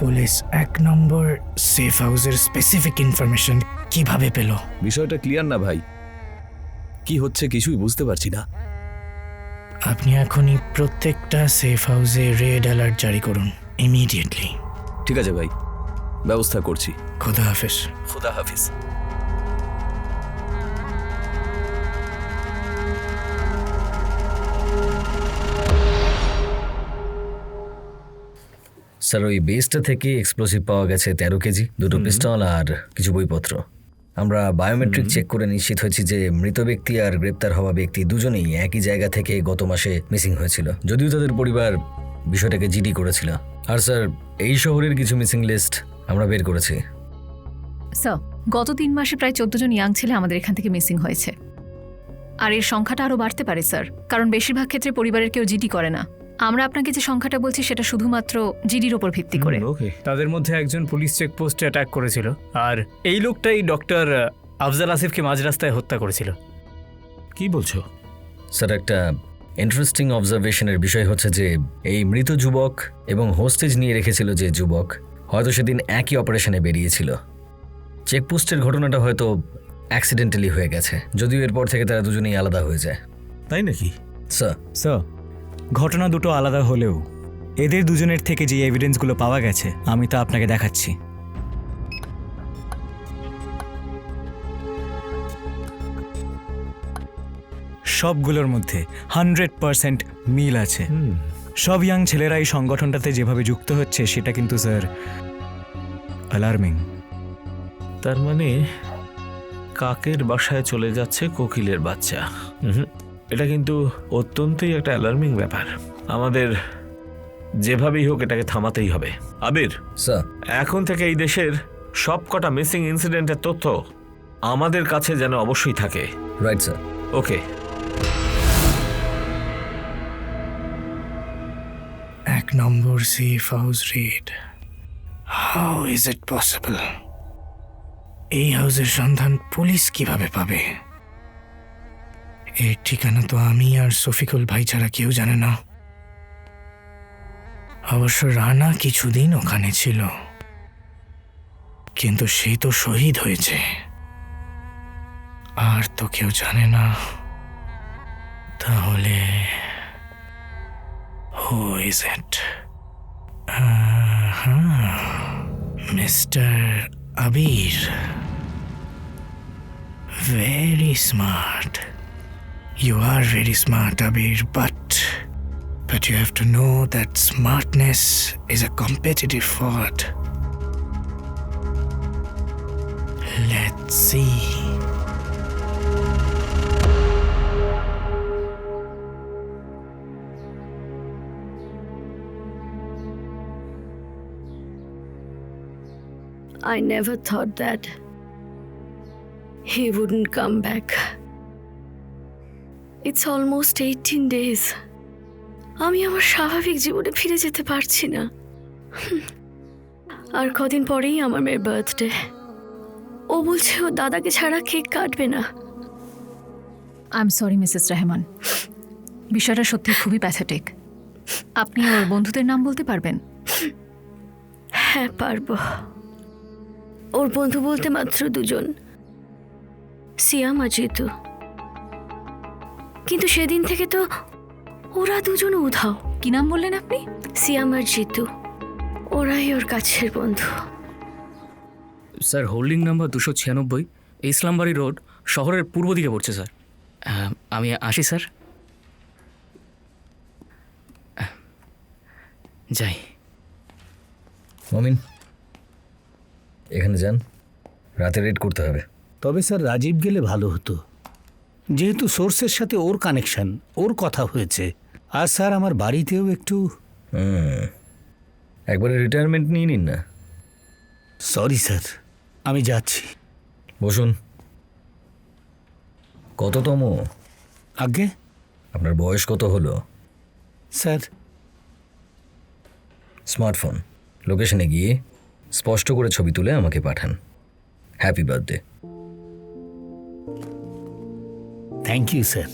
Police 1 নম্বর safe হাউসের specific information কিভাবে পেল? বিষয়টা ক্লিয়ার না ভাই, কি হচ্ছে কিছুই বুঝতে পারছি না। আপনি এখনই প্রত্যেকটা সেফ হাউসে রেড অ্যালার্ট জারি করুন ইমিডিয়েটলি। ঠিক আছে ভাই, ব্যবস্থা করছি। খোদা হাফেজ। খুদা হাফিজ। স্যার, ওই বেসটা থেকে এক্সপ্লোসিভ পাওয়া গেছে 13 কেজি, 2টো পিস্তল আর কিছু বইপত্র। আমরা বায়োমেট্রিক চেক করে নিশ্চিত হয়েছি যে মৃত ব্যক্তি আর গ্রেপ্তার হওয়া ব্যক্তি দুজনেই একই জায়গা থেকে গত মাসে মিসিং হয়েছিল, যদিও তাদের পরিবার বিষয়টাকে জিডি করেছিল। আর স্যার, এই শহরের কিছু মিসিং লিস্ট আমরা বের করেছি। স্যার, গত 3 মাসে প্রায় 14 জন ইয়াং ছেলে আমাদের এখান থেকে মিসিং হয়েছে। আর এর সংখ্যাটা আরও বাড়তে পারে স্যার, কারণ বেশিরভাগ ক্ষেত্রে পরিবারের কেউ জিডি করে না। আমরা আপনাকে যে সংখ্যাটা বলছি সেটা শুধুমাত্র জিডির ওপর ভিত্তি করে। তাদের মধ্যে একজন পুলিশ চেকপোস্টে অ্যাটাক করেছিল, আর এই লোকটাই ডক্টর আফজাল আসিফকে মাঝ রাস্তায় হত্যা করেছিল। কি বলছো? স্যার, একটা ইন্টারেস্টিং অবজারভেশনের বিষয় হচ্ছে যে এই মৃত যুবক এবং হোস্টেজ নিয়ে রেখেছিল যে যুবক হয়তো সেদিন একই অপারেশনে বেরিয়েছিল। চেকপোস্টের ঘটনাটা হয়তো অ্যাক্সিডেন্টালি হয়ে গেছে, যদিও এরপর থেকে তারা দুজনেই আলাদা হয়ে যায়। তাই নাকি? স্যার, ঘটনা দুটো আলাদা হলেও এদের দুজনের থেকে যে এভিডেন্সগুলো পাওয়া গেছে আমি তা আপনাকে দেখাচ্ছি। সবগুলোর মধ্যে 100% মিল আছে। সব ইয়াং ছেলেরা এই সংগঠনটাতে যেভাবে যুক্ত হচ্ছে সেটা কিন্তু স্যার অ্যালার্মিং। তার মানে কাকের বাসায় চলে যাচ্ছে কোকিলের বাচ্চা। এটা কিন্তু অত্যন্তই একটা অ্যালার্মিং ব্যাপার। আমাদের যেভাবেই হোক এটাকে থামাতেই হবে। আবির স্যার, এখন থেকে এই দেশের সব কটা মিসিং ইনসিডেন্টের তথ্য আমাদের কাছে যেন অবশ্যই থাকে। Right sir. Okay. 1 number safe house red. How is it possible? এই হাউসের সন্ধান পুলিশ কিভাবে পাবে? এর ঠিকানা তো আমি আর শফিকুল ভাই ছাড়া কেউ জানে না। অবশ্য রানা কিছুদিন ওখানে ছিল, কিন্তু সে তো শহীদ হয়েছে, আর তো কেউ জানে না। তাহলে who is it? Mister Abir. Very smart. You are very smart, Abir, but you have to know that smartness is a competitive fault. Let's see. I never thought that he wouldn't come back. It's almost 18 days. আমি আমার স্বাভাবিক জীবনে ফিরে যেতে পারছি না। আর কদিন পরেই আমার মেয়ের বার্থডে। ও বলছে ও দাদাকে ছাড়া কেক কাটবে না। I am sorry Mrs Rahman, বিষয়টা সত্যি খুবই প্যাথেটিক। আপনি ওর বন্ধুদের নাম বলতে পারবেন? হ্যাঁ পারবো। ওর বন্ধু বলতে মাত্র 2 জন, সিয়াম আর জিতু। কিন্তু সেদিন থেকে তো ওরা 2 জন উধাও। কি নাম বললেন আপনি? সিয়াম আর জিতু, ওরাই ওর কাছের বন্ধু। স্যার, হোল্ডিং নাম্বার 296, ইসলামবাড়ি রোড, শহরের পূর্ব দিকে পড়ছে স্যার। আমি আসি স্যার, যাই। মমিন, এখানে যান, রাতে রেড করতে হবে। তবে স্যার রাজীব গেলে ভালো হতো, যেহেতু সোর্সের সাথে ওর কানেকশন, ওর কথা হয়েছে। আর স্যার আমার বাড়িতেও একটু একবারে রিটায়ারমেন্ট নিয়ে নিন না। সরি স্যার, আমি যাচ্ছি। বসুন। কততম? আগে আপনার বয়স কত হলো? স্যার স্মার্টফোন, লোকেশনে গিয়ে স্পষ্ট করে ছবি তুলে আমাকে পাঠান। Happy birthday. Thank you sir.